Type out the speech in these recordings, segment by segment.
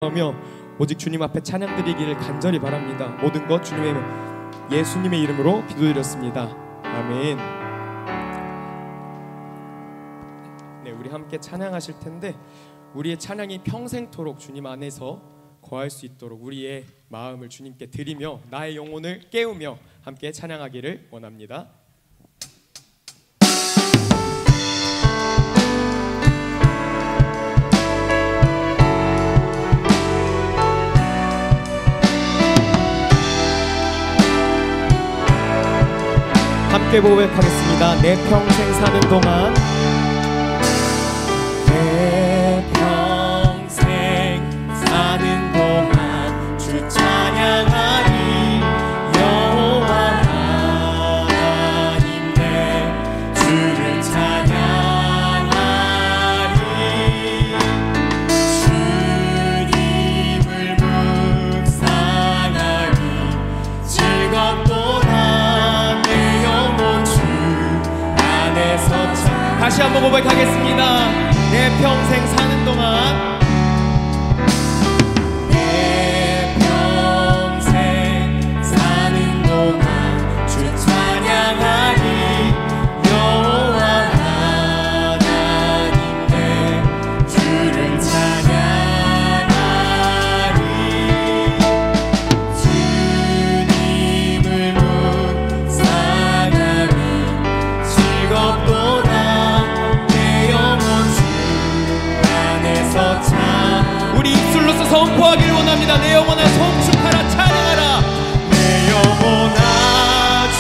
하며 오직 주님 앞에 찬양 드리기를 간절히 바랍니다. 모든 것 주님의 예수님의 이름으로 기도드렸습니다. 아멘. 네, 우리 함께 찬양하실 텐데 우리의 찬양이 평생토록 주님 안에서 거할 수 있도록 우리의 마음을 주님께 드리며 나의 영혼을 깨우며 함께 찬양하기를 원합니다. 함께 고백하겠습니다. 내 평생 사는 동안 내 평생 사는 동안 주 찬양하리. 여호와 하나님 내 주를 찬양하리. 주님을 묵상하리. 즐겁도다 내 영혼 주 안에서 다시 한번 고백하겠습니다. 내 평생 사는 동안 내 평생 사는 동안 주 찬양하리. 여호와 하나님 내 주를 찬양하리. 주님을 묵상하리. 즐겁도다 내 영혼 주 안에서 참. 우리 입술로서 선포하기를 원합니다. 내 영혼아 송축하라. 찬양하라. 내 영혼아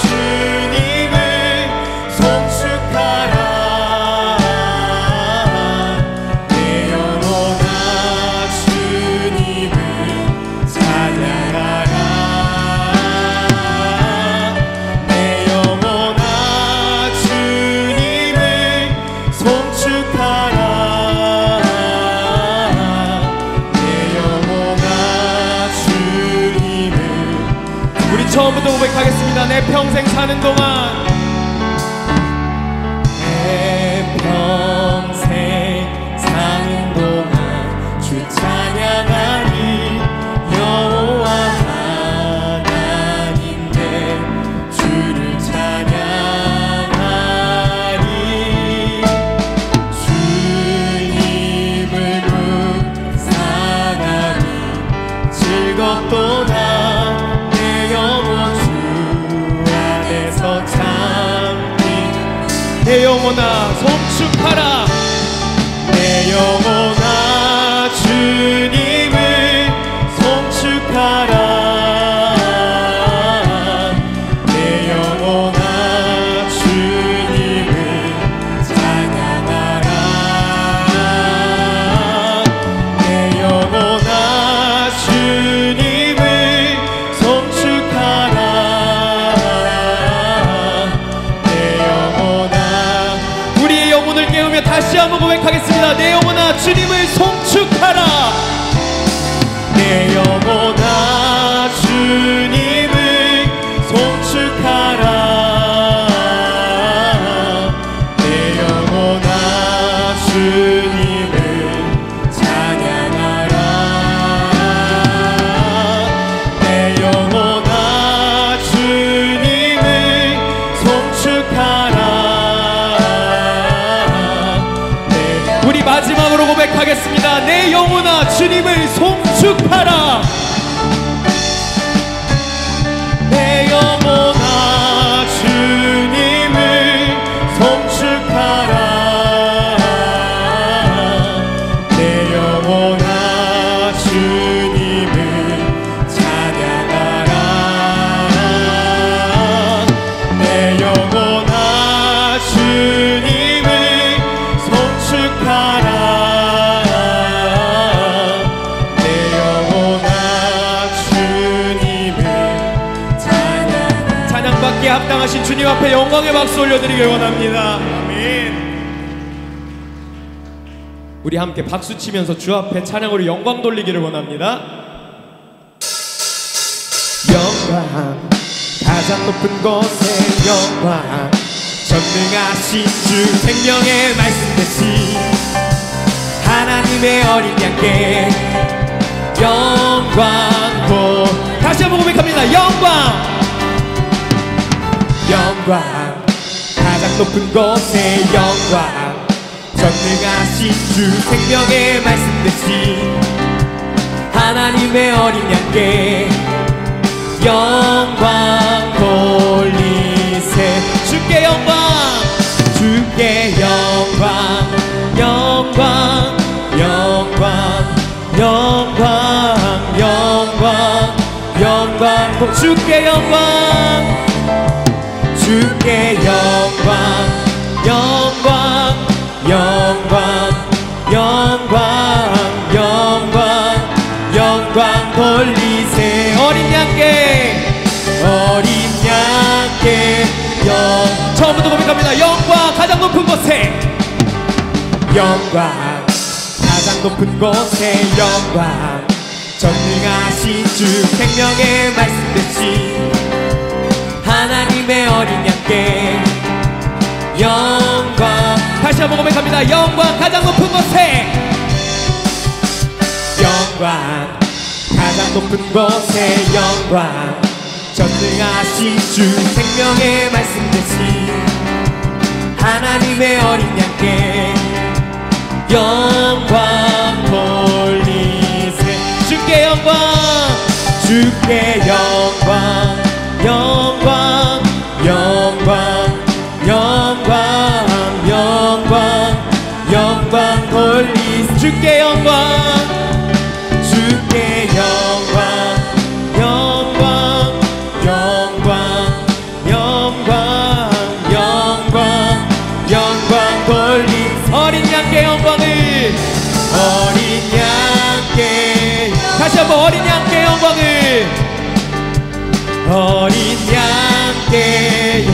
주님을 송축하라. 내 영혼아 주님을 찬양하라. 내 영혼아 주님을 송축하라. 내 영혼아 주님을. 우리 처음부터 고백하겠습니다. 내 평생 사는 동안 내 평생 사는 동안 주 찬양하리. 여호와 하나님 내 주를 찬양하리. 주님을 묵상하리. 즐겁도다 내 영혼 주 안에서 참니. 내 영혼아 송축하라. 내 영혼아 주님을 송축하라. 내 영혼아 주님을 찬양하라. 내 영혼아 주님을 송축하라. 내 영혼아. 우리의 영혼을 깨우며 다시 한번 고백하겠습니다. 내 영혼아 주님을 송축하라. 내 영혼아 주님을 송축하라. 내 영혼아 주님을 찬양하라. 내 영혼아 주님을 송축하라. 우리 마지막으로 고백하겠습니다. 내 영혼아 주님을 송축하라. 내 영혼아 주님을 송축하라. 내 영혼아 주님을 찬양하라. 내 영혼아 주님을 송축하라. 내 영혼아 주님을 찬양하라. 찬양받기에 합당하신 주님 앞에 영광의 박수 올려드리길 원합니다. 아멘. 우리 함께 박수 치면서 주 앞에 찬양으로 영광 돌리기를 원합니다. 영광 가장 높은 곳에 영광 전능하신 주 생명의 말씀 대신 하나님의 어린 양께 다시 한번 고백합니다. 영광 가장 높은 곳에 영광 전능하신 주 생명의 말씀 대신 하나님의 어린 양께 영광 돌리세. 주께 영광 주께 영광 영광 영광 영광 영광 영광 주께 영광 주께 영광 영광 영광 영광 영광 영광 돌리세. 어린 양께 처음부터 고백합니다. 영광 가장 높은 곳에 영광 가장 높은 곳에 영광 전능하신 주 생명의 말씀 대신 하나님의 어린 양께 영광. 다시 한번 고백합니다. 영광 가장 높은 곳에 영광 가장 높은 곳에 영광 전능하신 주 생명의 말씀 대신 하나님의 어린 양께 영광 돌리세. 주께 영광 주께 영광 영광 영광 영광 영광 영광 돌리세. 주께 영광 주께 영광 영광 영광 영광 영광 영광 돌리세. 어린 양께 영광을 어린 양께 다시 한번 어린 양께 영광을 어린 양께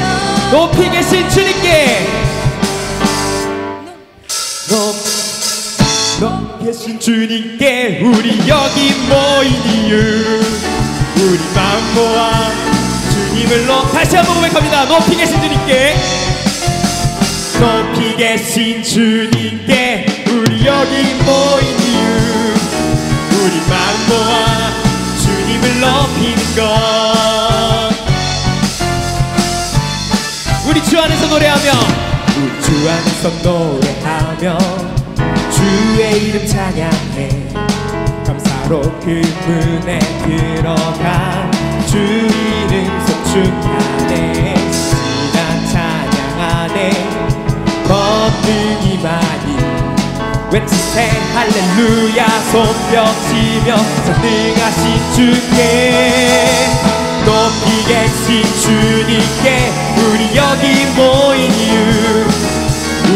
높이 계신 주님께 높이 계신 주님께 우리 여기 모인 이유 우리 마음 모아 주님을 다시 한번 고백합니다. 높이 계신 주님께 높이 계신 주님께 우리 여기 모인 이유 우리 마음 모아 주님을 높이는 것. 우리 주 안에서 노래하며 우리 주 안에서 노래하며 주의 이름 찬양해 감사로 그 문에 들어가 주 이름 송축하네 지난 찬양 안에 권능이 많이 외치세 할렐루야 손뼉치며 전능하신 주께 높이 계신 주님께 우리 여기 모인 이유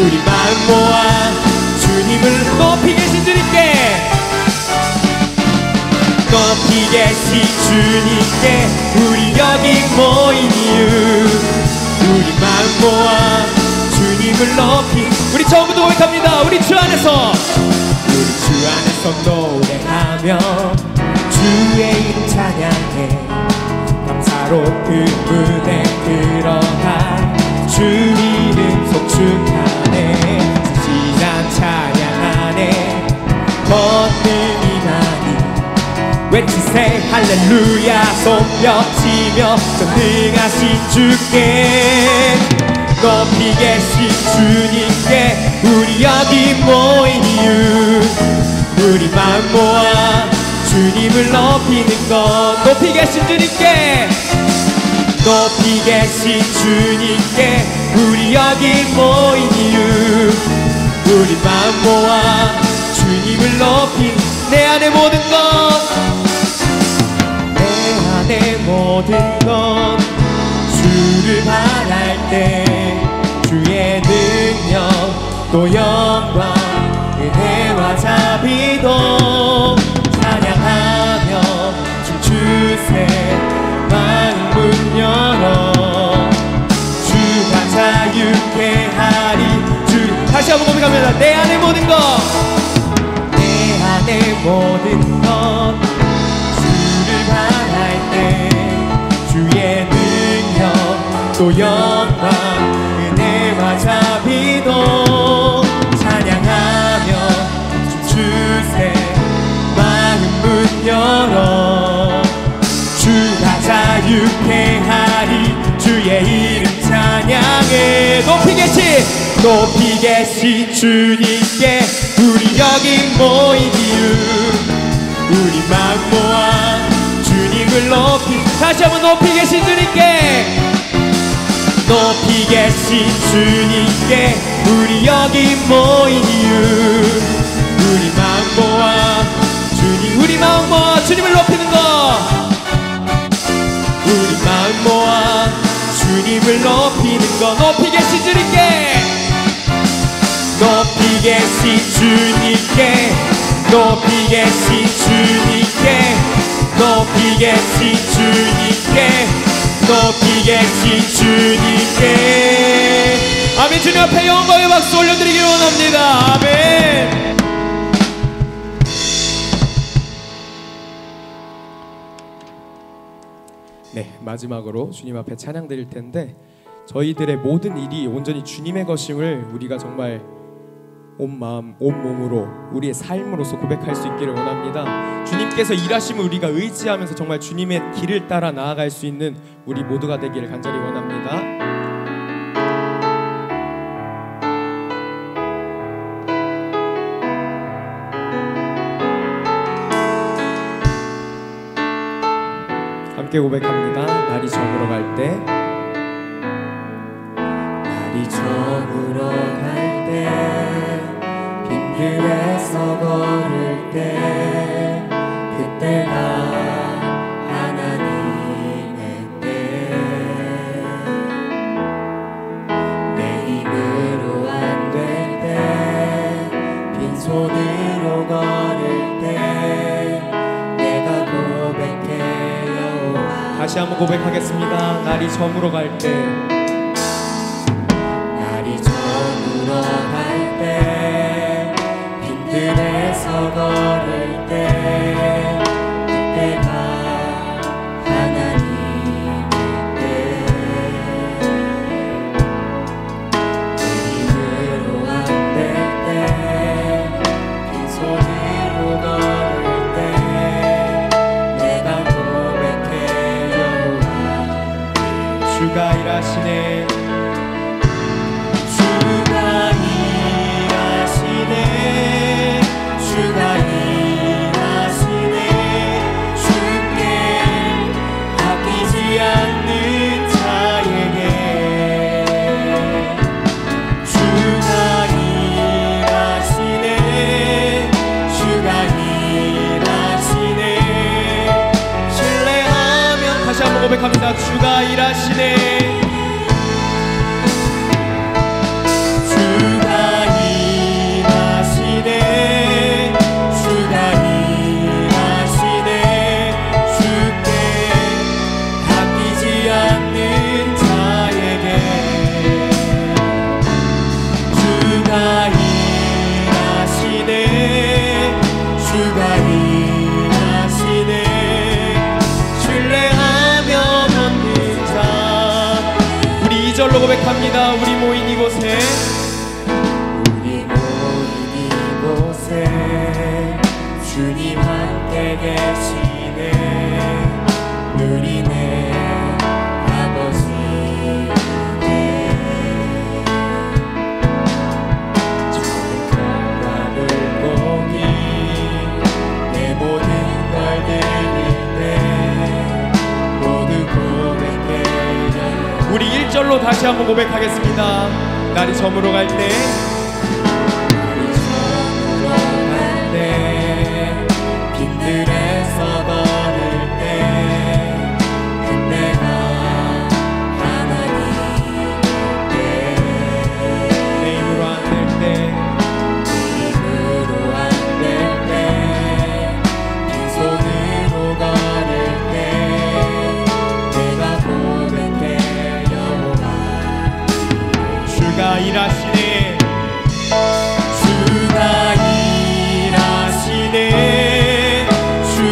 우리 마음 모아 주님을 높이 계신 주님께 높이 계신 주님께 우리 여기 모인 이유 우리 마음 모아 주님을 높이. 우리 처음부터 고백합니다. 우리 주 안에서 노래하며 주의 이름 찬양해 감사로 그 문에 들어가 주 이름 송축하네 지난 찬양 안에 권능이 많이 외치세 할렐루야 손뼉치며 전능하신 주께 높이 계신 주님께 우리 여기 모인 이유 우리 마음 모아 주님을 높이는 것. 높이 계신 주님께 높이 계신 주님께 우리 여기 모인 이유 우리 마음 모아 주님을 높이는 내 안의 모든 것 내 안의 모든 것 주를 바랄 때 주의 능력 또 영광 은혜와 자비도 찬양하며 춤추세 마음 문 열어 주가 자유케 하리. 주 다시 한번 고백합니다. 내 안의 모든 것 내 안의 모든 것 주를 바랄 때 주의 능력 또 영광 은혜와 자비도 찬양하며 춤추세 마음 문 열어 높이 계신 주님께 우리 여기 모인 이유 우리 마음 모아 주님을 높이 다시 한번 높이 계신 주님께 높이 계신 주님께 우리 여기 모인 이유 우리 마음 모아 주님 우리 마음 모아 주님을 높이는 거 우리 마음 모아 주님을 높이는 거 높이 계신 주님께 높이 계신 주님께 높이 계신 주님께 높이 계신 주님께 높이 계신 주님께 아멘. 주님 앞에 영광의 박수 올려드리기를 원합니다. 아멘. 네, 마지막으로 주님 앞에 찬양 드릴 텐데 저희들의 모든 일이 온전히 주님의 것임을 우리가 정말 온 마음, 온 몸으로 우리의 삶으로서 고백할 수 있기를 원합니다. 주님께서 일하심을 우리가 의지하면서 정말 주님의 길을 따라 나아갈 수 있는 우리 모두가 되기를 간절히 원합니다. 함께 고백합니다. 날이 저물어 갈 때 날이 저물어 갈 때 빈들에서 걸을 때 그때가 하나님의 때 내 힘으로 안 될 때 빈손으로 걸을 때 내가 고백해 여호와 다시 한번 고백하겠습니다. 날이 저물어 갈 때 날이 저물어 갈 때 빈들에서 걸을 때 그때가 하나님의 때 내 힘으로 안 될 때 빈손으로 걸을 때 내가 고백해 여호와 주가 일하시네 주가 일하시네 주가 일하시네 주께 아끼지 않는 자에게 주가 일하시네 주가 일하시네 신뢰하면 다시 한번 고백합니다. 주가 일하시네 주가 일하시네 주가 일하시네 주께 아끼지 않는 자에게 주가 일하시네 주가 일하시네 신뢰하며 얻는 자 우리 2절로 고백합니다. 우리 모인 이곳에 우리 모인 이곳에 주님 함께 계시네 누리네 아버지네 저녁과 물고기 내 모든 걸 드릴 때 모두 고백해 우리 1절로 다시 한번 고백하겠습니다. 날이 저물어 갈 때 날이 저물어 갈 때 빈들에서 걸을 때 그때가 하나님의 때 내 힘으로 안 될 때 내 힘으로 안 될 때 빈손으로 걸을 때 내가 고백해 여호와 주가 일하시네 주가 일하시네 주가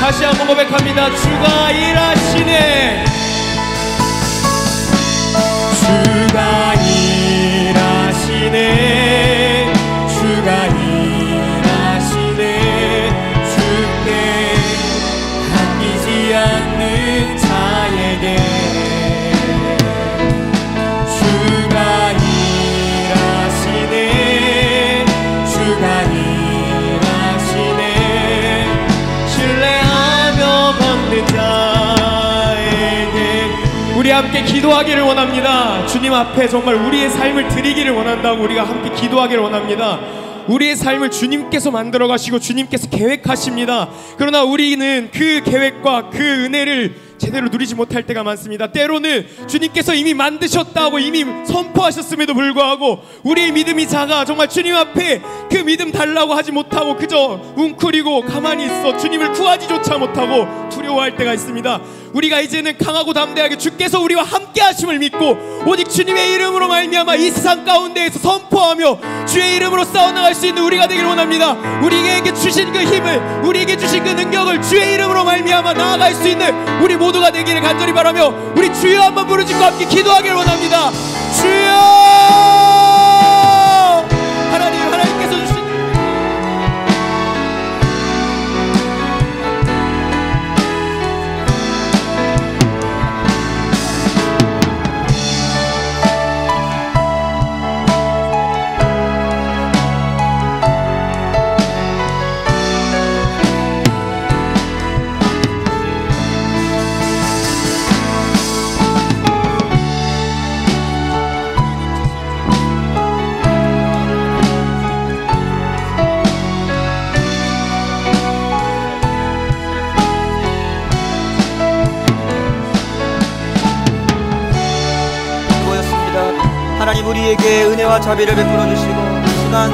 다시 한번 고백합니다. 주가 일하시네. 주가 일하시네. 주가 일하시네. 주께 아끼지 않는 자에게 주가 일하시네. 주가 일하시네. 신뢰하며 걷는 자에게 우리 함께 기도하기를 원합니다. 주님 앞에 정말 우리의 삶을 드리기를 원한다고 우리가 함께 기도하기를 원합니다. 우리의 삶을 주님께서 만들어 가시고 주님께서 계획하십니다. 그러나 우리는 그 계획과 그 은혜를 제대로 누리지 못할 때가 많습니다. 때로는 주님께서 이미 만드셨다고 이미 선포하셨음에도 불구하고 우리의 믿음이 작아 정말 주님 앞에 그 믿음 달라고 하지 못하고 그저 웅크리고 가만히 있어 주님을 구하지조차 못하고 두려워할 때가 있습니다. 우리가 이제는 강하고 담대하게 주께서 우리와 함께 하심을 믿고 오직 주님의 이름으로 말미암아 이 세상 가운데에서 선포하며 주의 이름으로 싸워나갈 수 있는 우리가 되기를 원합니다. 우리에게 주신 그 힘을, 우리에게 주신 그 능력을 주의 이름으로 말미암아 나아갈 수 있는 우리 모두가 되기를 간절히 바라며 우리 주여 한번 부르짖고 함께 기도하기를 원합니다. 주여! 하나님께서 주신 하나님 우리에게 은혜와 자비를 베풀어 주시고 이 시간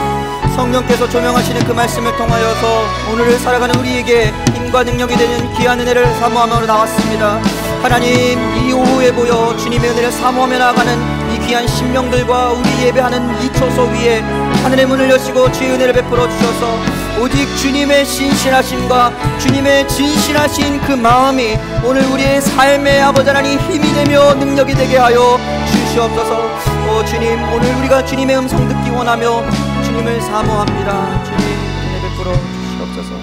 성령께서 조명하시는 그 말씀을 통하여서 오늘을 살아가는 우리에게 힘과 능력이 되는 귀한 은혜를 사모하며 나왔습니다. 하나님 이 오후에 모여 주님의 은혜를 사모하며 나아가는 이 귀한 심령들과 우리 예배하는 이 처소 위에 하늘의 문을 여시고 주의 은혜를 베풀어 주셔서 오직 주님의 신실하심과 주님의 진실하신 그 마음이 오늘 우리의 삶의 아버지 하나님 힘이 되며 능력이 되게 하여 주시옵소서. 주님 오늘 우리가 주님의 음성 듣기 원하며 주님을 사모합니다. 주님 은혜 베풀어 주시옵소서.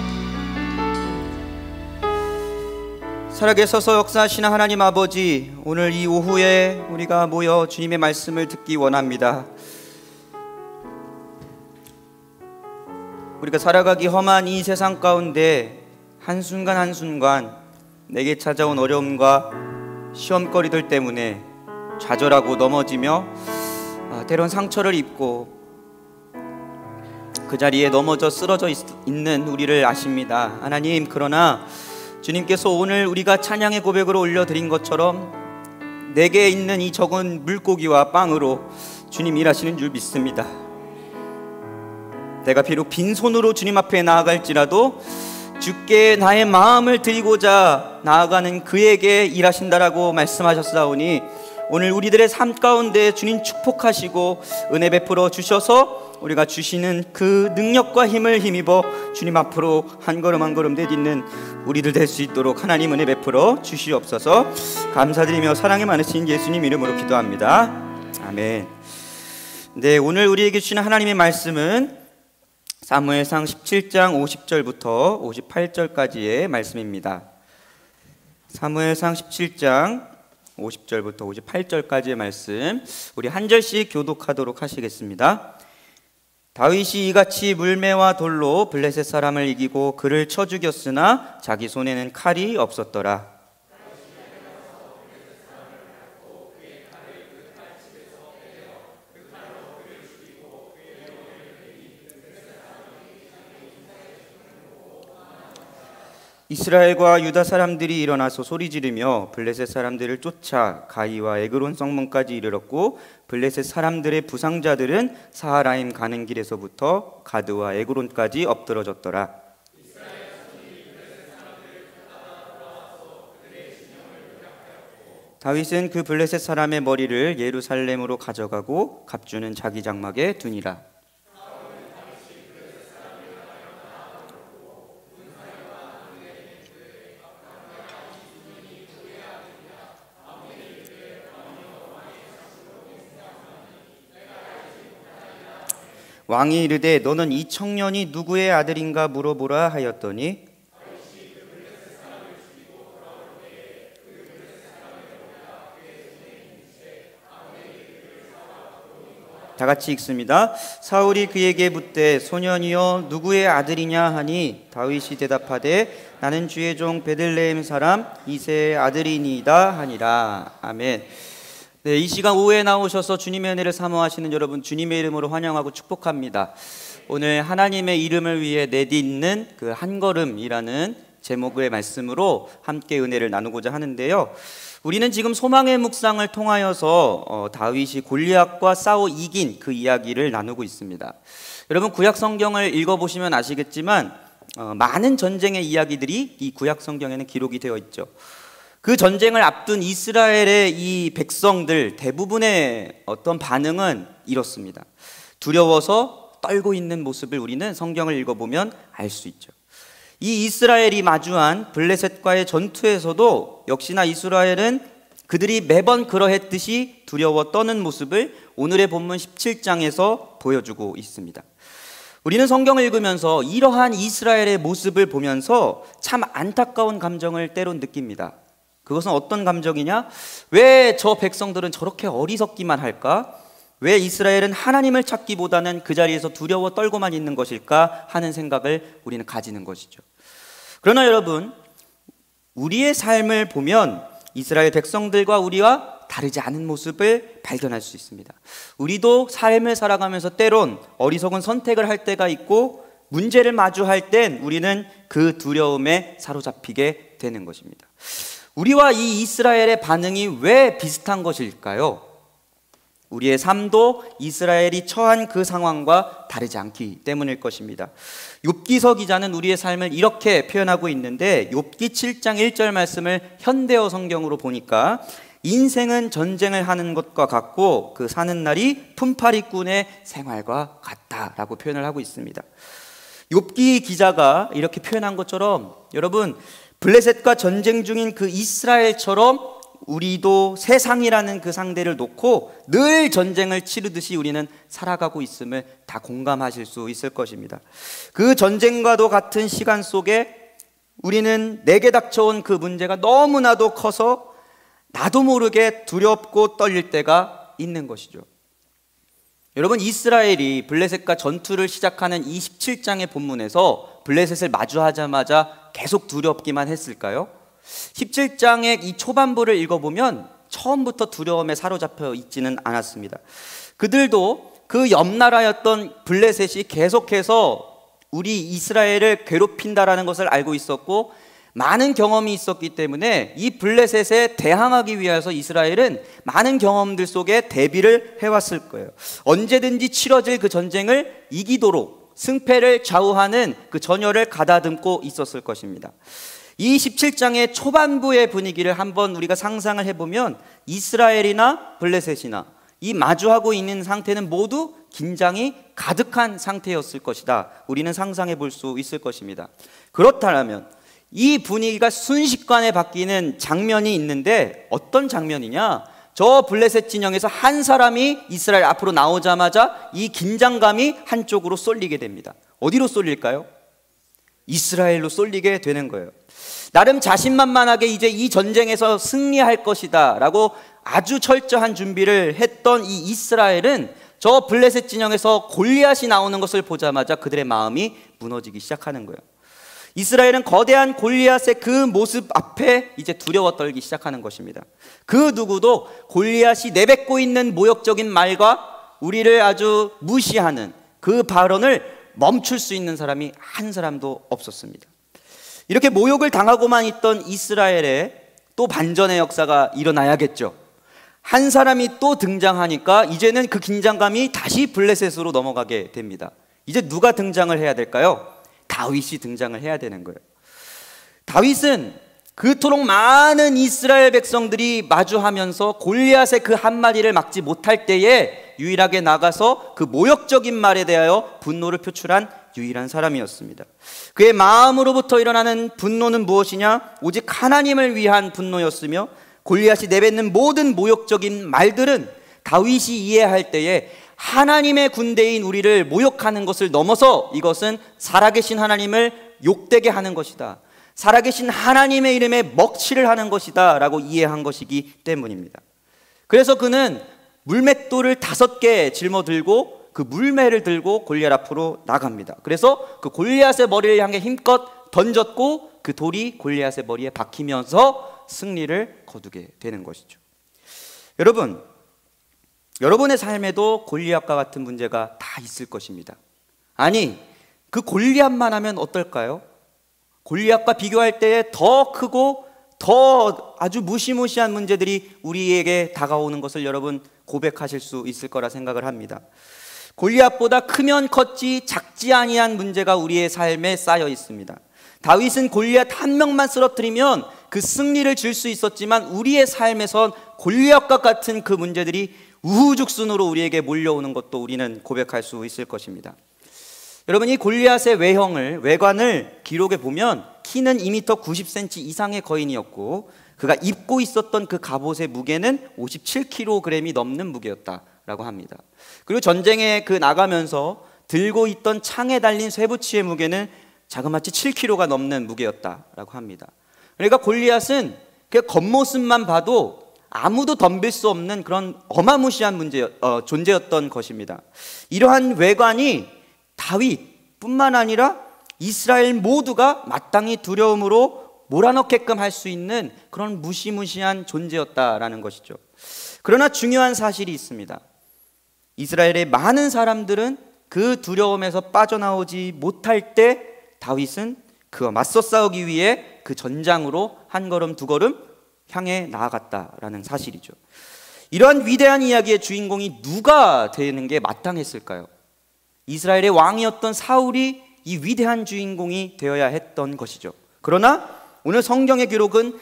살아계셔서 역사하시는 하나님 아버지, 오늘 이 오후에 우리가 모여 주님의 말씀을 듣기 원합니다. 우리가 살아가기 험한 이 세상 가운데 한순간 한순간 내게 찾아온 어려움과 시험거리들 때문에 좌절하고 넘어지며 때론 상처를 입고 그 자리에 넘어져 쓰러져 있는 우리를 아십니다. 하나님, 그러나 주님께서 오늘 우리가 찬양의 고백으로 올려드린 것처럼 내게 있는 이 적은 물고기와 빵으로 주님 일하시는 줄 믿습니다. 내가 비록 빈손으로 주님 앞에 나아갈지라도 주께 나의 마음을 드리고자 나아가는 그에게 일하신다라고 말씀하셨사오니 오늘 우리들의 삶 가운데 주님 축복하시고 은혜 베풀어 주셔서 우리가 주시는 그 능력과 힘을 힘입어 주님 앞으로 한 걸음 한 걸음 내딛는 우리들 될 수 있도록 하나님 은혜 베풀어 주시옵소서. 감사드리며 사랑이 많으신 예수님 이름으로 기도합니다. 아멘. 네, 오늘 우리에게 주시는 하나님의 말씀은 사무엘상 17장 50절부터 58절까지의 말씀입니다. 사무엘상 17장 50절부터 58절까지의 말씀 우리 한 절씩 교독하도록 하시겠습니다. 다윗이 이같이 물매와 돌로 블레셋 사람을 이기고 그를 쳐 죽였으나 자기 손에는 칼이 없었더라. 이스라엘과 유다 사람들이 일어나서 소리 지르며 블레셋 사람들을 쫓아 가이와 에그론 성문까지 이르렀고 블레셋 사람들의 부상자들은 사하라임 가는 길에서부터 가드와 에그론까지 엎드러졌더라. 다윗은 그 블레셋 사람의 머리를 예루살렘으로 가져가고 갑주는 자기 장막에 두니라. 왕이 이르되 너는 이 청년이 누구의 아들인가 물어보라 하였더니 다 같이 읽습니다. 사울이 그에게 묻되 소년이여 누구의 아들이냐 하니 다윗이 대답하되 나는 주의 종 베들레헴 사람 이새의 아들이니이다 하니라. 아멘. 네, 이 시간 오후에 나오셔서 주님의 은혜를 사모하시는 여러분 주님의 이름으로 환영하고 축복합니다. 오늘 하나님의 이름을 위해 내딛는 그 한 걸음이라는 제목의 말씀으로 함께 은혜를 나누고자 하는데요. 우리는 지금 소망의 묵상을 통하여서 다윗이 골리앗과 싸워 이긴 그 이야기를 나누고 있습니다. 여러분 구약 성경을 읽어보시면 아시겠지만 많은 전쟁의 이야기들이 이 구약 성경에는 기록이 되어 있죠. 그 전쟁을 앞둔 이스라엘의 이 백성들 대부분의 어떤 반응은 이렇습니다. 두려워서 떨고 있는 모습을 우리는 성경을 읽어보면 알 수 있죠. 이 이스라엘이 마주한 블레셋과의 전투에서도 역시나 이스라엘은 그들이 매번 그러했듯이 두려워 떠는 모습을 오늘의 본문 17장에서 보여주고 있습니다. 우리는 성경을 읽으면서 이러한 이스라엘의 모습을 보면서 참 안타까운 감정을 때론 느낍니다. 그것은 어떤 감정이냐? 왜 저 백성들은 저렇게 어리석기만 할까? 왜 이스라엘은 하나님을 찾기보다는 그 자리에서 두려워 떨고만 있는 것일까 하는 생각을 우리는 가지는 것이죠. 그러나 여러분, 우리의 삶을 보면 이스라엘 백성들과 우리와 다르지 않은 모습을 발견할 수 있습니다. 우리도 삶을 살아가면서 때론 어리석은 선택을 할 때가 있고 문제를 마주할 땐 우리는 그 두려움에 사로잡히게 되는 것입니다. 우리와 이 이스라엘의 반응이 왜 비슷한 것일까요? 우리의 삶도 이스라엘이 처한 그 상황과 다르지 않기 때문일 것입니다. 욥기서 기자는 우리의 삶을 이렇게 표현하고 있는데 욥기 7장 1절 말씀을 현대어 성경으로 보니까 인생은 전쟁을 하는 것과 같고 그 사는 날이 품팔이꾼의 생활과 같다라고 표현을 하고 있습니다. 욥기 기자가 이렇게 표현한 것처럼 여러분 블레셋과 전쟁 중인 그 이스라엘처럼 우리도 세상이라는 그 상대를 놓고 늘 전쟁을 치르듯이 우리는 살아가고 있음을 다 공감하실 수 있을 것입니다. 그 전쟁과도 같은 시간 속에 우리는 내게 닥쳐온 그 문제가 너무나도 커서 나도 모르게 두렵고 떨릴 때가 있는 것이죠. 여러분 이스라엘이 블레셋과 전투를 시작하는 27장의 본문에서 블레셋을 마주하자마자 계속 두렵기만 했을까요? 17장의 이 초반부를 읽어보면 처음부터 두려움에 사로잡혀 있지는 않았습니다. 그들도 그 옆나라였던 블레셋이 계속해서 우리 이스라엘을 괴롭힌다라는 것을 알고 있었고 많은 경험이 있었기 때문에 이 블레셋에 대항하기 위해서 이스라엘은 많은 경험들 속에 대비를 해왔을 거예요. 언제든지 치러질 그 전쟁을 이기도록 승패를 좌우하는 그 전열을 가다듬고 있었을 것입니다. 이 17장의 초반부의 분위기를 한번 우리가 상상을 해보면 이스라엘이나 블레셋이나 이 마주하고 있는 상태는 모두 긴장이 가득한 상태였을 것이다. 우리는 상상해 볼 수 있을 것입니다. 그렇다면 이 분위기가 순식간에 바뀌는 장면이 있는데 어떤 장면이냐? 저 블레셋 진영에서 한 사람이 이스라엘 앞으로 나오자마자 이 긴장감이 한쪽으로 쏠리게 됩니다. 어디로 쏠릴까요? 이스라엘로 쏠리게 되는 거예요. 나름 자신만만하게 이제 이 전쟁에서 승리할 것이다 라고 아주 철저한 준비를 했던 이 이스라엘은 저 블레셋 진영에서 골리앗이 나오는 것을 보자마자 그들의 마음이 무너지기 시작하는 거예요. 이스라엘은 거대한 골리앗의 그 모습 앞에 이제 두려워 떨기 시작하는 것입니다. 그 누구도 골리앗이 내뱉고 있는 모욕적인 말과 우리를 아주 무시하는 그 발언을 멈출 수 있는 사람이 한 사람도 없었습니다. 이렇게 모욕을 당하고만 있던 이스라엘에 또 반전의 역사가 일어나야겠죠. 한 사람이 또 등장하니까 이제는 그 긴장감이 다시 블레셋으로 넘어가게 됩니다. 이제 누가 등장을 해야 될까요? 다윗이 등장을 해야 되는 거예요. 다윗은 그토록 많은 이스라엘 백성들이 마주하면서 골리앗의 그 한마디를 막지 못할 때에 유일하게 나가서 그 모욕적인 말에 대하여 분노를 표출한 유일한 사람이었습니다. 그의 마음으로부터 일어나는 분노는 무엇이냐? 오직 하나님을 위한 분노였으며 골리앗이 내뱉는 모든 모욕적인 말들은 다윗이 이해할 때에 하나님의 군대인 우리를 모욕하는 것을 넘어서 이것은 살아계신 하나님을 욕되게 하는 것이다, 살아계신 하나님의 이름에 먹칠을 하는 것이다 라고 이해한 것이기 때문입니다. 그래서 그는 물맷돌을 5개 짊어들고 그 물매를 들고 골리앗 앞으로 나갑니다. 그래서 그 골리앗의 머리를 향해 힘껏 던졌고 그 돌이 골리앗의 머리에 박히면서 승리를 거두게 되는 것이죠. 여러분, 여러분의 삶에도 골리앗과 같은 문제가 다 있을 것입니다. 아니, 그 골리앗만 하면 어떨까요? 골리앗과 비교할 때에 더 크고 더 아주 무시무시한 문제들이 우리에게 다가오는 것을 여러분 고백하실 수 있을 거라 생각을 합니다. 골리앗보다 크면 컸지 작지 아니한 문제가 우리의 삶에 쌓여 있습니다. 다윗은 골리앗 한 명만 쓰러뜨리면 그 승리를 줄 수 있었지만 우리의 삶에선 골리앗과 같은 그 문제들이 우후죽순으로 우리에게 몰려오는 것도 우리는 고백할 수 있을 것입니다. 여러분, 이 골리앗의 외관을 기록해 보면 키는 2m 90cm 이상의 거인이었고 그가 입고 있었던 그 갑옷의 무게는 57kg이 넘는 무게였다라고 합니다. 그리고 전쟁에 나가면서 들고 있던 창에 달린 쇠붙이의 무게는 자그마치 7kg가 넘는 무게였다라고 합니다. 그러니까 골리앗은 그 겉모습만 봐도 아무도 덤빌 수 없는 그런 어마무시한 존재였던 것입니다. 이러한 외관이 다윗뿐만 아니라 이스라엘 모두가 마땅히 두려움으로 몰아넣게끔 할 수 있는 그런 무시무시한 존재였다라는 것이죠. 그러나 중요한 사실이 있습니다. 이스라엘의 많은 사람들은 그 두려움에서 빠져나오지 못할 때 다윗은 그와 맞서 싸우기 위해 그 전장으로 한 걸음 두 걸음 향해 나아갔다라는 사실이죠. 이러한 위대한 이야기의 주인공이 누가 되는 게 마땅했을까요? 이스라엘의 왕이었던 사울이 이 위대한 주인공이 되어야 했던 것이죠. 그러나 오늘 성경의 기록은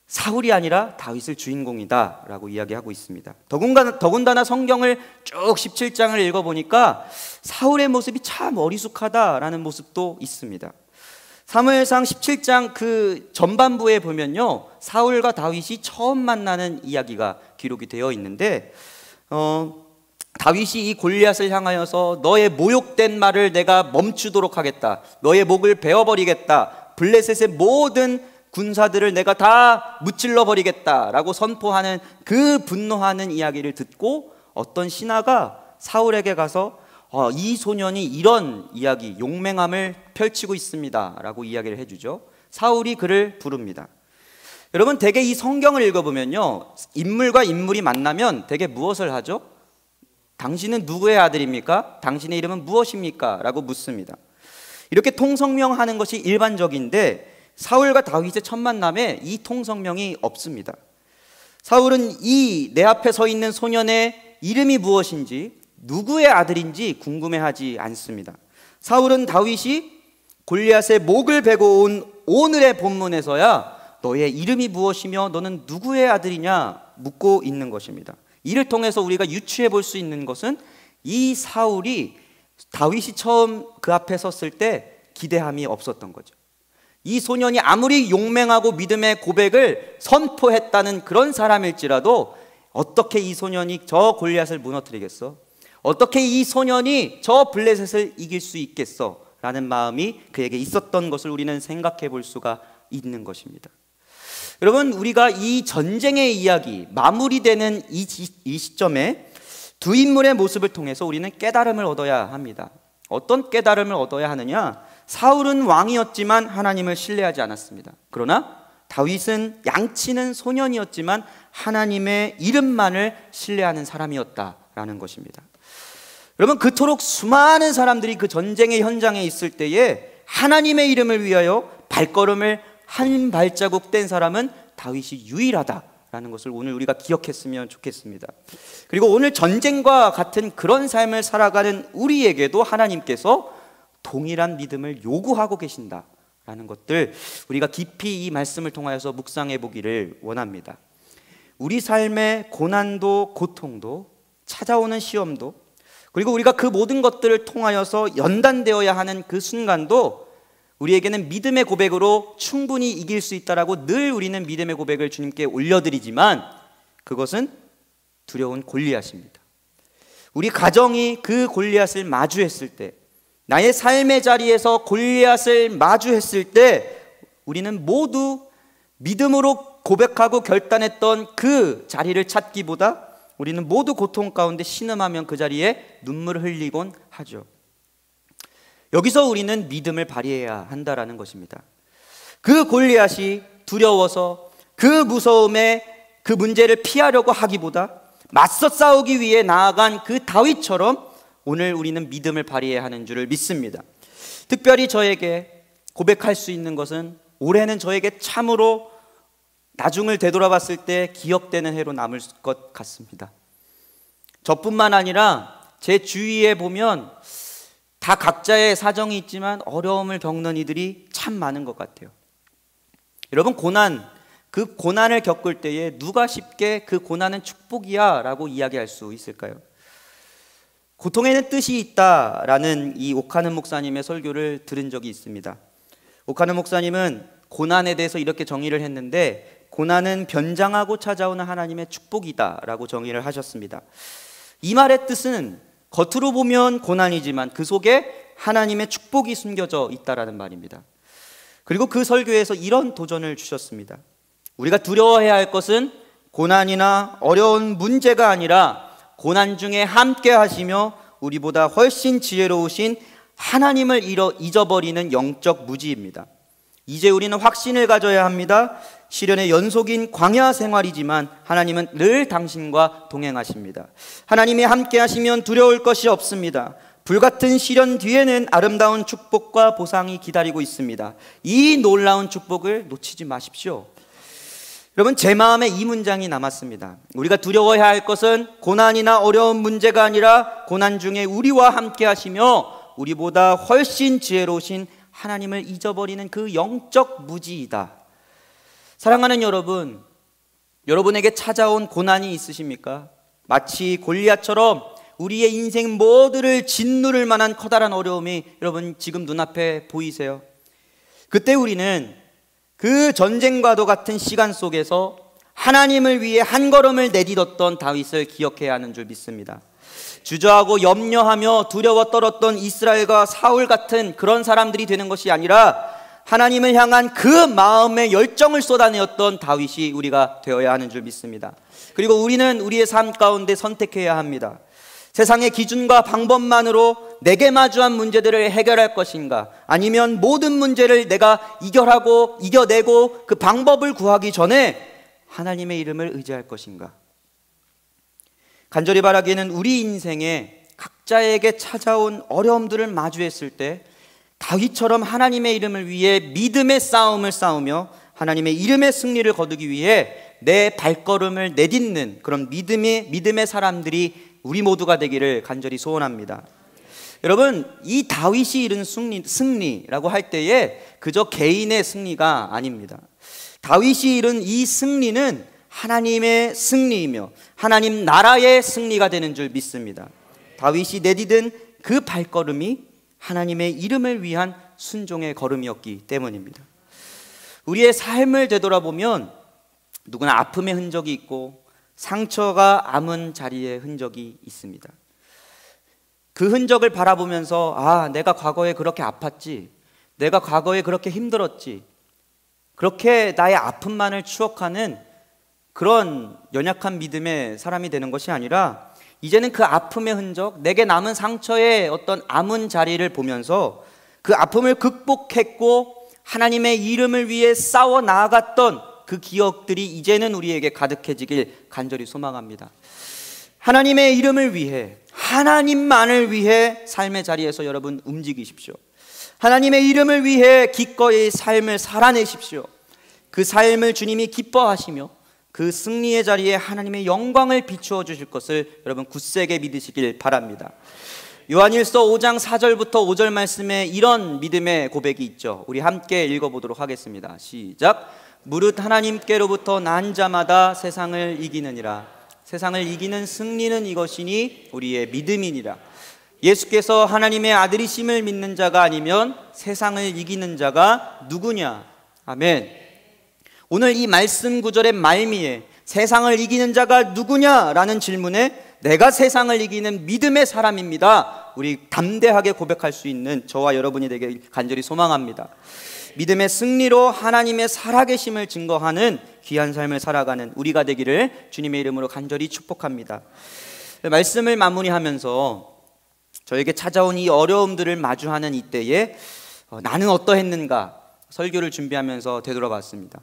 사울이 아니라 다윗을 주인공이다 라고 이야기하고 있습니다. 더군다나 성경을 쭉 17장을 읽어보니까 사울의 모습이 참 어리숙하다라는 모습도 있습니다. 사무엘상 17장 그 전반부에 보면요, 사울과 다윗이 처음 만나는 이야기가 기록이 되어 있는데 다윗이 이 골리앗을 향하여서 너의 모욕된 말을 내가 멈추도록 하겠다, 너의 목을 베어버리겠다, 블레셋의 모든 군사들을 내가 다 무찔러 버리겠다라고 선포하는 그 분노하는 이야기를 듣고 어떤 신하가 사울에게 가서 이 소년이 이런 이야기, 용맹함을 펼치고 있습니다 라고 이야기를 해주죠. 사울이 그를 부릅니다. 여러분, 대개 이 성경을 읽어보면요, 인물과 인물이 만나면 대개 무엇을 하죠? 당신은 누구의 아들입니까? 당신의 이름은 무엇입니까? 라고 묻습니다. 이렇게 통성명하는 것이 일반적인데 사울과 다윗의 첫 만남에 이 통성명이 없습니다. 사울은 이 내 앞에 서 있는 소년의 이름이 무엇인지, 누구의 아들인지 궁금해하지 않습니다. 사울은 다윗이 골리앗의 목을 베고 온 오늘의 본문에서야 너의 이름이 무엇이며 너는 누구의 아들이냐 묻고 있는 것입니다. 이를 통해서 우리가 유추해 볼 수 있는 것은 이 사울이 다윗이 처음 그 앞에 섰을 때 기대함이 없었던 거죠. 이 소년이 아무리 용맹하고 믿음의 고백을 선포했다는 그런 사람일지라도 어떻게 이 소년이 저 골리앗을 무너뜨리겠어? 어떻게 이 소년이 저 블레셋을 이길 수 있겠어? 라는 마음이 그에게 있었던 것을 우리는 생각해 볼 수가 있는 것입니다. 여러분, 우리가 이 전쟁의 이야기 마무리되는 이 시점에 두 인물의 모습을 통해서 우리는 깨달음을 얻어야 합니다. 어떤 깨달음을 얻어야 하느냐? 사울은 왕이었지만 하나님을 신뢰하지 않았습니다. 그러나 다윗은 양치는 소년이었지만 하나님의 이름만을 신뢰하는 사람이었다라는 것입니다. 여러분, 그토록 수많은 사람들이 그 전쟁의 현장에 있을 때에 하나님의 이름을 위하여 발걸음을 한 발자국 뗀 사람은 다윗이 유일하다라는 것을 오늘 우리가 기억했으면 좋겠습니다. 그리고 오늘 전쟁과 같은 그런 삶을 살아가는 우리에게도 하나님께서 동일한 믿음을 요구하고 계신다라는 것들 우리가 깊이 이 말씀을 통하여서 묵상해 보기를 원합니다. 우리 삶의 고난도 고통도 찾아오는 시험도 그리고 우리가 그 모든 것들을 통하여서 연단되어야 하는 그 순간도 우리에게는 믿음의 고백으로 충분히 이길 수 있다라고 늘 우리는 믿음의 고백을 주님께 올려드리지만 그것은 두려운 골리앗입니다. 우리 가정이 그 골리앗을 마주했을 때, 나의 삶의 자리에서 골리앗을 마주했을 때 우리는 모두 믿음으로 고백하고 결단했던 그 자리를 찾기보다 우리는 모두 고통 가운데 신음하면 그 자리에 눈물을 흘리곤 하죠. 여기서 우리는 믿음을 발휘해야 한다라는 것입니다. 그 골리앗이 두려워서 그 무서움에 그 문제를 피하려고 하기보다 맞서 싸우기 위해 나아간 그 다윗처럼 오늘 우리는 믿음을 발휘해야 하는 줄을 믿습니다. 특별히 저에게 고백할 수 있는 것은 올해는 저에게 참으로 나중을 되돌아봤을 때 기억되는 해로 남을 것 같습니다. 저뿐만 아니라 제 주위에 보면 다 각자의 사정이 있지만 어려움을 겪는 이들이 참 많은 것 같아요. 여러분, 그 고난을 겪을 때에 누가 쉽게 그 고난은 축복이야 라고 이야기할 수 있을까요? 고통에는 뜻이 있다라는 이 오카는 목사님의 설교를 들은 적이 있습니다. 오카는 목사님은 고난에 대해서 이렇게 정의를 했는데, 고난은 변장하고 찾아오는 하나님의 축복이다 라고 정의를 하셨습니다. 이 말의 뜻은 겉으로 보면 고난이지만 그 속에 하나님의 축복이 숨겨져 있다라는 말입니다. 그리고 그 설교에서 이런 도전을 주셨습니다. 우리가 두려워해야 할 것은 고난이나 어려운 문제가 아니라 고난 중에 함께 하시며 우리보다 훨씬 지혜로우신 하나님을 잊어버리는 영적 무지입니다. 이제 우리는 확신을 가져야 합니다. 시련의 연속인 광야 생활이지만 하나님은 늘 당신과 동행하십니다. 하나님이 함께 하시면 두려울 것이 없습니다. 불같은 시련 뒤에는 아름다운 축복과 보상이 기다리고 있습니다. 이 놀라운 축복을 놓치지 마십시오. 여러분, 제 마음에 이 문장이 남았습니다. 우리가 두려워해야 할 것은 고난이나 어려운 문제가 아니라 고난 중에 우리와 함께 하시며 우리보다 훨씬 지혜로우신 하나님을 잊어버리는 그 영적 무지이다. 사랑하는 여러분, 여러분에게 찾아온 고난이 있으십니까? 마치 골리앗처럼 우리의 인생 모두를 짓누를 만한 커다란 어려움이 여러분 지금 눈앞에 보이세요? 그때 우리는 그 전쟁과도 같은 시간 속에서 하나님을 위해 한 걸음을 내딛었던 다윗을 기억해야 하는 줄 믿습니다. 주저하고 염려하며 두려워 떨었던 이스라엘과 사울 같은 그런 사람들이 되는 것이 아니라 하나님을 향한 그 마음의 열정을 쏟아내었던 다윗이 우리가 되어야 하는 줄 믿습니다. 그리고 우리는 우리의 삶 가운데 선택해야 합니다. 세상의 기준과 방법만으로 내게 마주한 문제들을 해결할 것인가, 아니면 모든 문제를 내가 이겨내고 그 방법을 구하기 전에 하나님의 이름을 의지할 것인가. 간절히 바라기에는 우리 인생에 각자에게 찾아온 어려움들을 마주했을 때 다윗처럼 하나님의 이름을 위해 믿음의 싸움을 싸우며 하나님의 이름의 승리를 거두기 위해 내 발걸음을 내딛는 그런 믿음의 사람들이 우리 모두가 되기를 간절히 소원합니다. 여러분, 이 다윗이 이룬 승리라고 할 때에 그저 개인의 승리가 아닙니다. 다윗이 이룬 이 승리는 하나님의 승리이며 하나님 나라의 승리가 되는 줄 믿습니다. 다윗이 내디딘 그 발걸음이 하나님의 이름을 위한 순종의 걸음이었기 때문입니다. 우리의 삶을 되돌아보면 누구나 아픔의 흔적이 있고 상처가 아문 자리에 흔적이 있습니다. 그 흔적을 바라보면서 내가 과거에 그렇게 아팠지, 내가 과거에 그렇게 힘들었지, 그렇게 나의 아픔만을 추억하는 그런 연약한 믿음의 사람이 되는 것이 아니라 이제는 그 아픔의 흔적, 내게 남은 상처의 어떤 아문 자리를 보면서 그 아픔을 극복했고 하나님의 이름을 위해 싸워 나아갔던 그 기억들이 이제는 우리에게 가득해지길 간절히 소망합니다. 하나님의 이름을 위해, 하나님만을 위해 삶의 자리에서 여러분 움직이십시오. 하나님의 이름을 위해 기꺼이 삶을 살아내십시오. 그 삶을 주님이 기뻐하시며 그 승리의 자리에 하나님의 영광을 비추어 주실 것을 여러분 굳세게 믿으시길 바랍니다. 요한일서 5장 4절부터 5절 말씀에 이런 믿음의 고백이 있죠. 우리 함께 읽어보도록 하겠습니다. 시작. 무릇 하나님께로부터 난 자마다 세상을 이기느니라. 세상을 이기는 승리는 이것이니 우리의 믿음이니라. 예수께서 하나님의 아들이심을 믿는 자가 아니면 세상을 이기는 자가 누구냐. 아멘. 오늘 이 말씀 구절의 말미에 세상을 이기는 자가 누구냐라는 질문에 내가 세상을 이기는 믿음의 사람입니다. 우리 담대하게 고백할 수 있는 저와 여러분이 되길 간절히 소망합니다. 믿음의 승리로 하나님의 살아계심을 증거하는 귀한 삶을 살아가는 우리가 되기를 주님의 이름으로 간절히 축복합니다. 말씀을 마무리하면서 저에게 찾아온 이 어려움들을 마주하는 이때에 나는 어떠했는가 설교를 준비하면서 되돌아봤습니다.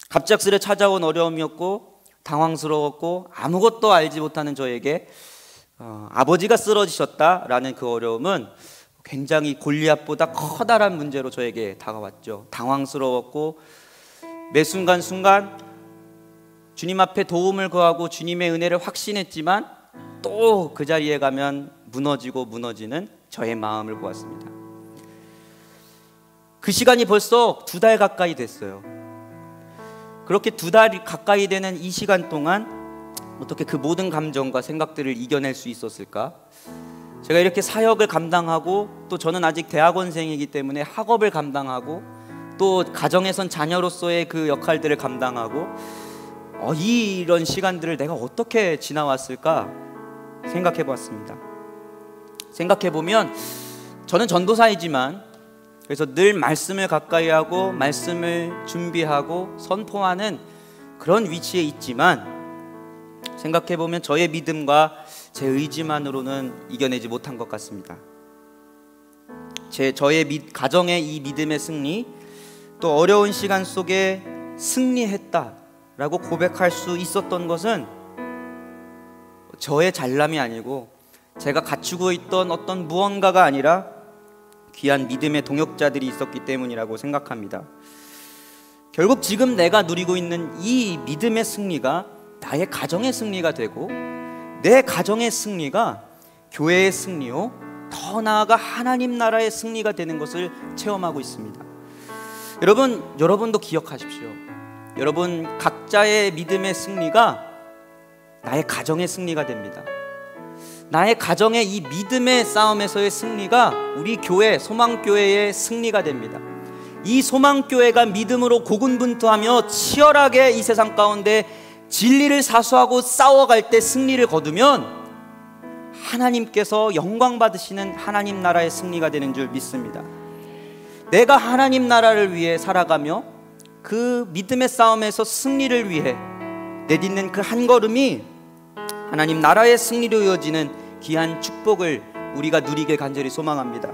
갑작스레 찾아온 어려움이었고 당황스러웠고 아무것도 알지 못하는 저에게 아버지가 쓰러지셨다라는 그 어려움은 굉장히 골리앗보다 커다란 문제로 저에게 다가왔죠. 당황스러웠고 매 순간순간 주님 앞에 도움을 구하고 주님의 은혜를 확신했지만 또 그 자리에 가면 무너지고 무너지는 저의 마음을 보았습니다. 그 시간이 벌써 2달 가까이 됐어요. 그렇게 2달 가까이 되는 이 시간 동안 어떻게 그 모든 감정과 생각들을 이겨낼 수 있었을까? 제가 이렇게 사역을 감당하고 또 저는 아직 대학원생이기 때문에 학업을 감당하고 또 가정에선 자녀로서의 그 역할들을 감당하고 이런 시간들을 내가 어떻게 지나왔을까 생각해 보았습니다. 생각해 보면 저는 전도사이지만 그래서 늘 말씀을 가까이 하고 말씀을 준비하고 선포하는 그런 위치에 있지만 생각해 보면 저의 믿음과 제 의지만으로는 이겨내지 못한 것 같습니다. 저의 가정의 이 믿음의 승리, 또 어려운 시간 속에 승리했다라고 고백할 수 있었던 것은 저의 잘남이 아니고 제가 갖추고 있던 어떤 무언가가 아니라 귀한 믿음의 동역자들이 있었기 때문이라고 생각합니다. 결국 지금 내가 누리고 있는 이 믿음의 승리가 나의 가정의 승리가 되고 내 가정의 승리가 교회의 승리요, 더 나아가 하나님 나라의 승리가 되는 것을 체험하고 있습니다. 여러분도 기억하십시오. 여러분 각자의 믿음의 승리가 나의 가정의 승리가 됩니다. 나의 가정의 이 믿음의 싸움에서의 승리가 우리 교회, 소망교회의 승리가 됩니다. 이 소망교회가 믿음으로 고군분투하며 치열하게 이 세상 가운데 진리를 사수하고 싸워갈 때 승리를 거두면 하나님께서 영광 받으시는 하나님 나라의 승리가 되는 줄 믿습니다. 내가 하나님 나라를 위해 살아가며 그 믿음의 싸움에서 승리를 위해 내딛는 그 한 걸음이 하나님 나라의 승리로 이어지는 귀한 축복을 우리가 누리길 간절히 소망합니다.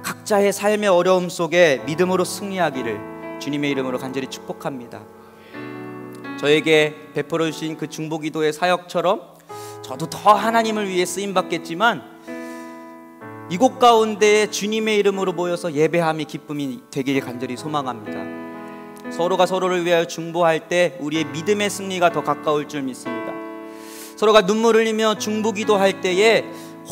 각자의 삶의 어려움 속에 믿음으로 승리하기를 주님의 이름으로 간절히 축복합니다. 저에게 베풀어 주신 그 중보기도의 사역처럼 저도 더 하나님을 위해 쓰임받겠지만 이곳 가운데 주님의 이름으로 모여서 예배함이 기쁨이 되길 간절히 소망합니다. 서로가 서로를 위하여 중보할 때 우리의 믿음의 승리가 더 가까울 줄 믿습니다. 서로가 눈물 흘리며 중보기도 할 때에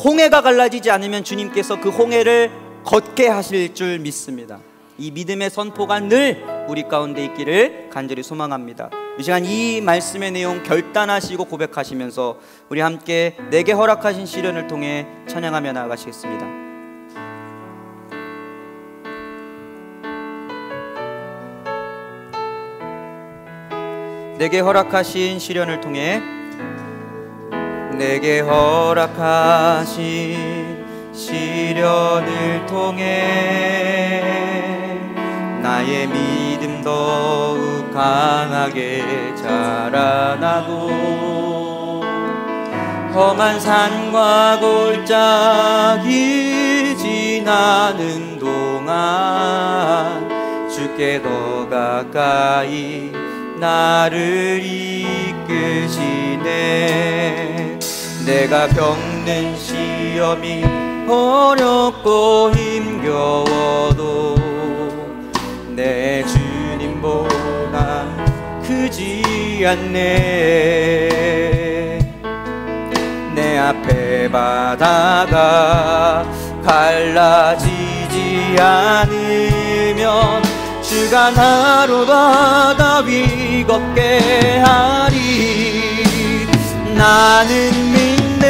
홍해가 갈라지지 않으면 주님께서 그 홍해를 걷게 하실 줄 믿습니다. 이 믿음의 선포가 늘 우리 가운데 있기를 간절히 소망합니다. 이 시간 이 말씀의 내용 결단하시고 고백하시면서 우리 함께 내게 허락하신 시련을 통해 찬양하며 나아가시겠습니다. 내게 허락하신 시련을 통해 내게 허락하신 시련을 통해 나의 믿음 더욱 강하게 자라나고 험한 산과 골짜기 지나는 동안 주께 더 가까이 나를 이끄시네. 내가 겪는 시험이 어렵고 힘겨워도 내 주님보다 크지 않네. 내 앞에 바다가 갈라지지 않으면 주가 나로 바다 위 걷게 하리. 나는 믿네.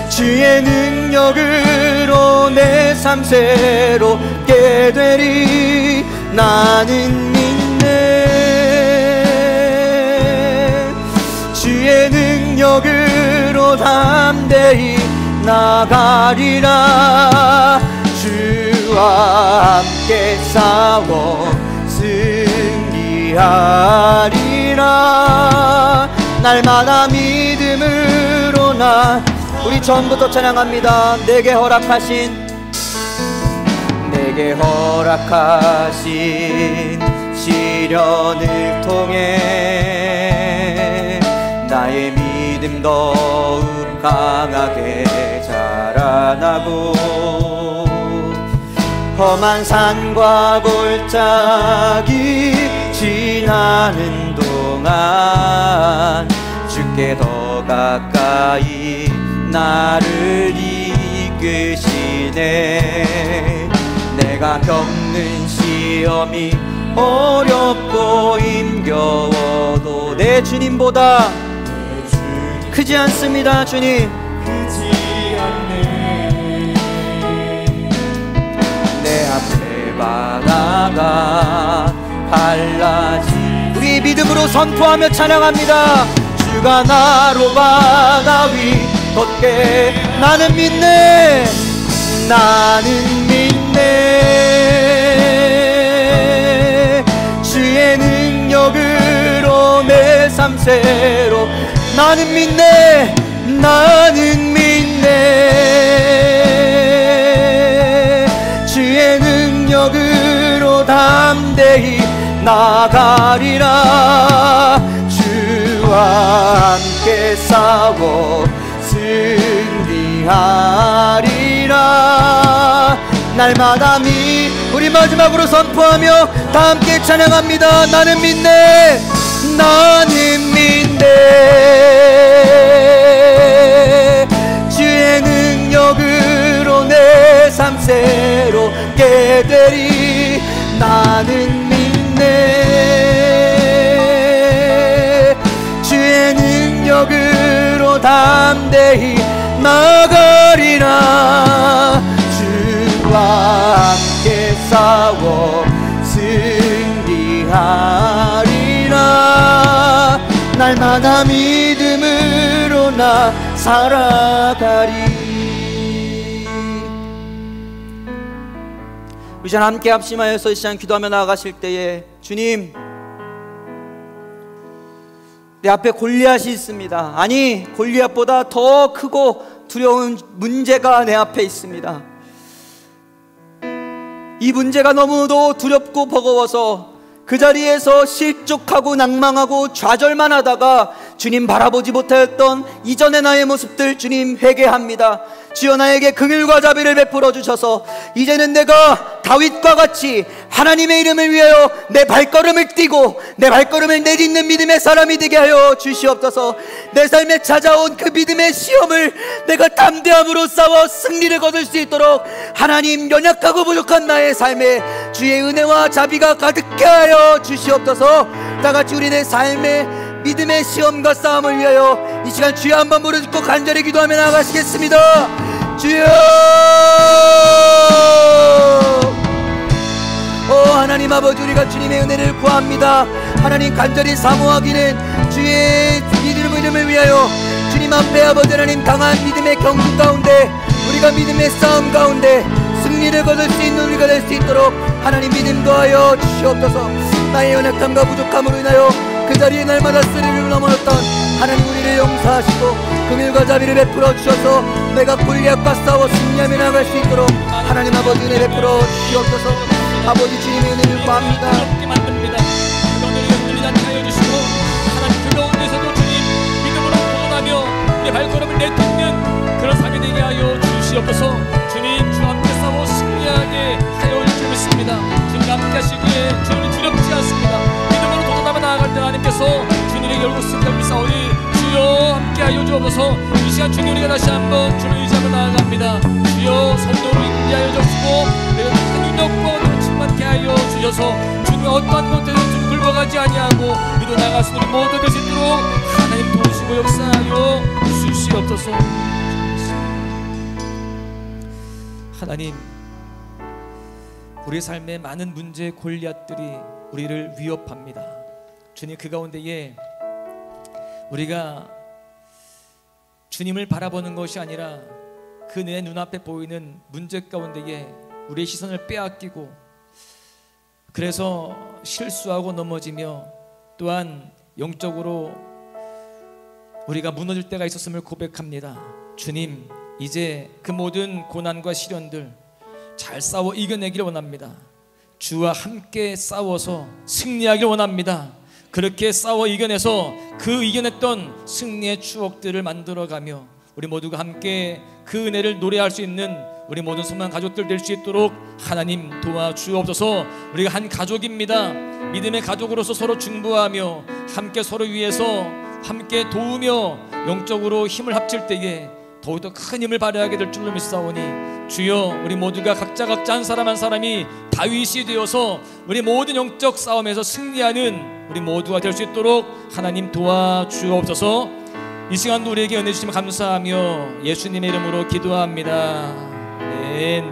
주의 능력으로 내 삶 새롭게 되리. 나는 믿네. 역으로 담대히 나가리라. 주와 함께 싸워 승리하리라. 날마다 믿음으로 나. 우리 처음부터 찬양합니다. 내게 허락하신 시련을 통해 나의 믿음 더욱 강하게 자라나고, 험한 산과 골짜기 지나는 동안 주께 더 가까이 나를 이끄시네. 내가 겪는 시험이 어렵고 힘겨워도 내 주님보다 크지 않습니다. 주님 내 앞에 바다가 갈라지. 우리 믿음으로 선포하며 찬양합니다. 주가 나로 바다 위 걷게. 나는 믿네. 나는 믿네. 주의 능력으로 내 삶 새로. 나는 믿네. 나는 믿네. 주의 능력으로 담대히 나가리라. 주와 함께 싸워 승리하리라. 날마다 우리 마지막으로 선포하며 다 함께 찬양합니다. 나는 믿네. 나는 믿네. 주의 능력으로 내 삶 새롭게 되리. 나는 믿네. 주의 능력으로 담대히 나가리라. 주와 함께 싸워 승리하리라. 날마다 믿음으로 나 살아가리. 우리 전 함께 합심하여서 이 시간 기도하며 나아가실 때에, 주님 내 앞에 골리앗이 있습니다. 아니 골리앗보다 더 크고 두려운 문제가 내 앞에 있습니다. 이 문제가 너무도 두렵고 버거워서 그 자리에서 실족하고 낭망하고 좌절만 하다가 주님 바라보지 못하였던 이전의 나의 모습들 주님 회개합니다. 주여 나에게 긍휼과 자비를 베풀어 주셔서 이제는 내가 다윗과 같이 하나님의 이름을 위하여 내 발걸음을 띄고 내 발걸음을 내딛는 믿음의 사람이 되게 하여 주시옵소서. 내 삶에 찾아온 그 믿음의 시험을 내가 담대함으로 싸워 승리를 거둘 수 있도록 하나님, 연약하고 부족한 나의 삶에 주의 은혜와 자비가 가득해 하여 주시옵소서. 다같이 우리 내 삶의 믿음의 시험과 싸움을 위하여 이 시간 주여 한번 무릎 꿇고 간절히 기도하며 나아가시겠습니다. 주여, 하나님 아버지, 우리가 주님의 은혜를 구합니다. 하나님, 간절히 사모하기는 주의 이름을 위하여 주님 앞에 아버지 하나님 강한 믿음의 경주 가운데, 우리가 믿음의 싸움 가운데 승리를 거둘 수 있는 우리가 될 수 있도록 하나님 믿음 더하여 주시옵소서. 나의 연약함과 부족함으로 인하여 그 자리에 날마다 쓰리를 넘어졌던 하나님, 우리를 용서하시고 긍휼과 자비를 베풀어 주셔서 내가 골리앗과 싸워 승리하며 나갈 수 있도록 하나님 아버지 은혜 베풀어 주시옵소서. 아버지 주님의 은혜를 구합니다. 그렇게 만듭니다. 그 가운데 영들이 나타나여 주시고 하나님 그 가운데서도 주님 믿음으로 도전하며 내 발걸음을 내딛는 그런 삶이 되게 하여 주시옵소서. 주님, 주 함께 싸워 승리하게 하여 주십니다. 주님 함께 하시기에 주님은 두렵지 않습니다. 믿음으로 도전하며 나아갈 때 하나님께서 주님에게 열고 승리하며 싸우니 주여 함께 하여 주옵소서. 이 시간 주님, 우리가 다시 한번 주를 의지하며 나아갑니다. 주여, 성도로 인도하여 주시고 내가 능력과 충만케 하여 주셔서 주님의 어떠한 것들을 주님 굴복하지 아니하고 믿어 나갈 수 있는 모두 될 수 있도록 하나님 도우시고 역사하여 주시옵소서. 하나님, 우리 삶의 많은 문제 골리앗들이 우리를 위협합니다. 주님, 그 가운데에 우리가 주님을 바라보는 것이 아니라 그 내 눈앞에 보이는 문제 가운데에 우리의 시선을 빼앗기고, 그래서 실수하고 넘어지며 또한 영적으로 우리가 무너질 때가 있었음을 고백합니다. 주님, 이제 그 모든 고난과 시련들 잘 싸워 이겨내기를 원합니다. 주와 함께 싸워서 승리하기를 원합니다. 그렇게 싸워 이겨내서 그 이겨냈던 승리의 추억들을 만들어가며 우리 모두가 함께 그 은혜를 노래할 수 있는 우리 모든 소망 가족들 될 수 있도록 하나님 도와주옵소서. 우리가 한 가족입니다. 믿음의 가족으로서 서로 중보하며 함께 서로 위해서 함께 도우며 영적으로 힘을 합칠 때에 더욱더 큰 힘을 발휘하게 될 줄로 믿사오니, 주여 우리 모두가 각자 한 사람 한 사람이 다윗이 되어서 우리 모든 영적 싸움에서 승리하는 우리 모두가 될 수 있도록 하나님 도와주옵소서. 이 시간도 우리에게 은혜 주시면 감사하며 예수님의 이름으로 기도합니다. 아멘.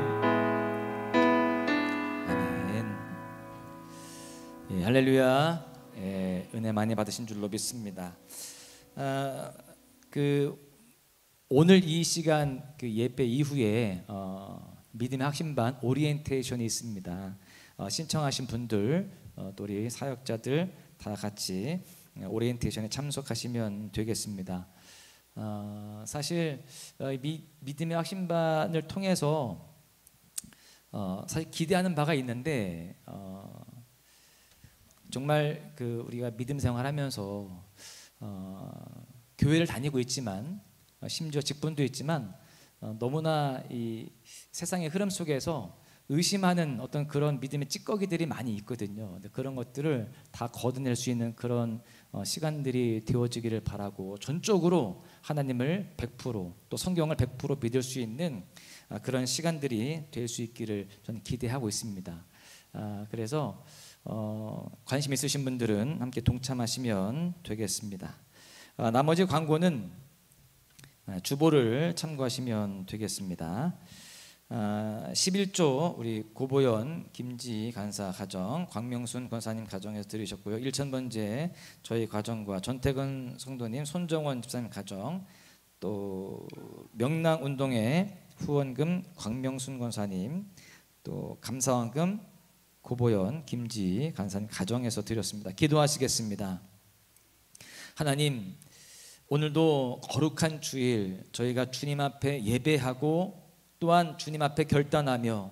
아멘. 예, 할렐루야. 예, 은혜 많이 받으신 줄로 믿습니다. 오늘 이 시간 그 예배 이후에 믿음의 학심반 오리엔테이션이 있습니다. 신청하신 분들 또 우리 사역자들 다 같이 오리엔테이션에 참석하시면 되겠습니다. 사실 믿음의 학심반을 통해서 사실 기대하는 바가 있는데, 정말 우리가 믿음 생활하면서 교회를 다니고 있지만 심지어 직분도 있지만 너무나 이 세상의 흐름 속에서 의심하는 어떤 그런 믿음의 찌꺼기들이 많이 있거든요. 근데 그런 것들을 다 걷어낼 수 있는 그런 시간들이 되어지기를 바라고, 전적으로 하나님을 100% 또 성경을 100% 믿을 수 있는 그런 시간들이 될 수 있기를 저는 기대하고 있습니다. 그래서 관심 있으신 분들은 함께 동참하시면 되겠습니다. 나머지 광고는 주보를 참고하시면 되겠습니다. 11조 우리 고보연 김지 간사 가정, 광명순 권사님 가정에서 들으셨고요. 1000번째 저희 가정과 전태근 성도님, 손정원 집사님 가정, 또 명랑운동회 후원금 광명순 권사님, 또 감사원금 고보연 김지 간사님 가정에서 드렸습니다. 기도하시겠습니다. 하나님, 오늘도 거룩한 주일 저희가 주님 앞에 예배하고 또한 주님 앞에 결단하며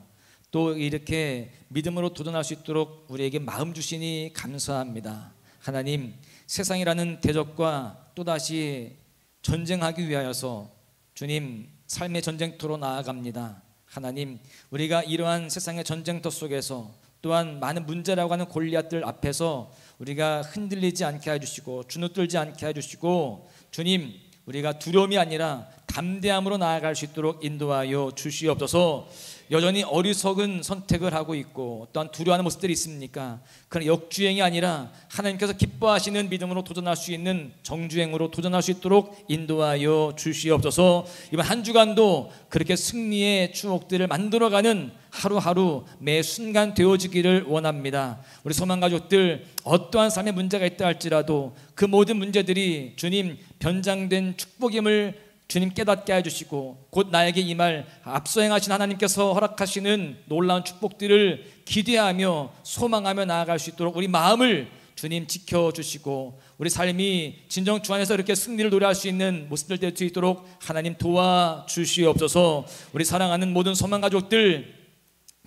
또 이렇게 믿음으로 도전할 수 있도록 우리에게 마음 주시니 감사합니다. 하나님, 세상이라는 대적과 또다시 전쟁하기 위하여서 주님 삶의 전쟁터로 나아갑니다. 하나님, 우리가 이러한 세상의 전쟁터 속에서 또한 많은 문제라고 하는 골리앗들 앞에서 우리가 흔들리지 않게 해주시고 주눅들지 않게 해주시고, 주님, 우리가 두려움이 아니라 담대함으로 나아갈 수 있도록 인도하여 주시옵소서. 여전히 어리석은 선택을 하고 있고 또한 두려워하는 모습들이 있습니까? 그런 역주행이 아니라 하나님께서 기뻐하시는 믿음으로 도전할 수 있는 정주행으로 도전할 수 있도록 인도하여 주시옵소서. 이번 한 주간도 그렇게 승리의 추억들을 만들어가는 하루하루 매 순간 되어지기를 원합니다. 우리 소망가족들 어떠한 삶의 문제가 있다 할지라도 그 모든 문제들이 주님 변장된 축복임을 주님 깨닫게 해주시고, 곧 나에게 임할 앞서 행하신 하나님께서 허락하시는 놀라운 축복들을 기대하며 소망하며 나아갈 수 있도록 우리 마음을 주님 지켜주시고, 우리 삶이 진정 주 안에서 이렇게 승리를 노래할 수 있는 모습들 될 수 있도록 하나님 도와주시옵소서. 우리 사랑하는 모든 소망가족들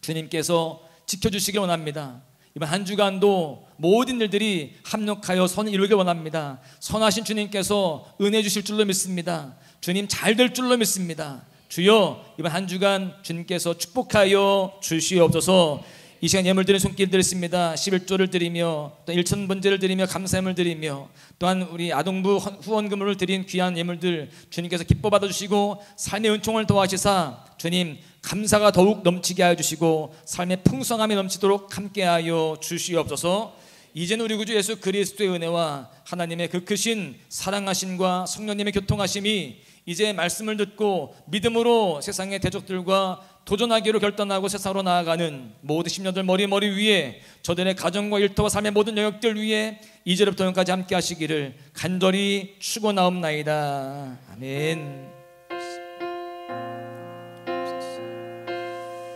주님께서 지켜주시길 원합니다. 이번 한 주간도 모든 일들이 합력하여 선을 이루길 원합니다. 선하신 주님께서 은혜 주실 줄로 믿습니다. 주님 잘 될 줄로 믿습니다. 주여, 이번 한 주간 주님께서 축복하여 주시옵소서. 이 시간 예물 드리는 손길 드렸습니다. 11조를 드리며 또 1000번제를 드리며 감사함을 드리며 또한 우리 아동부 후원금을 드린 귀한 예물들 주님께서 기뻐 받아주시고 삶의 은총을 더하시사 주님 감사가 더욱 넘치게 하여 주시고 삶의 풍성함이 넘치도록 함께하여 주시옵소서. 이제는 우리 구주 예수 그리스도의 은혜와 하나님의 그 크신 사랑하심과 성령님의 교통하심이 이제 말씀을 듣고 믿음으로 세상의 대적들과 도전하기로 결단하고 세상으로 나아가는 모든 심령들 머리 위에 저들의 가정과 일터와 삶의 모든 영역들 위에 이제부터 영까지 함께 하시기를 간절히 축원하옵나이다. 아멘.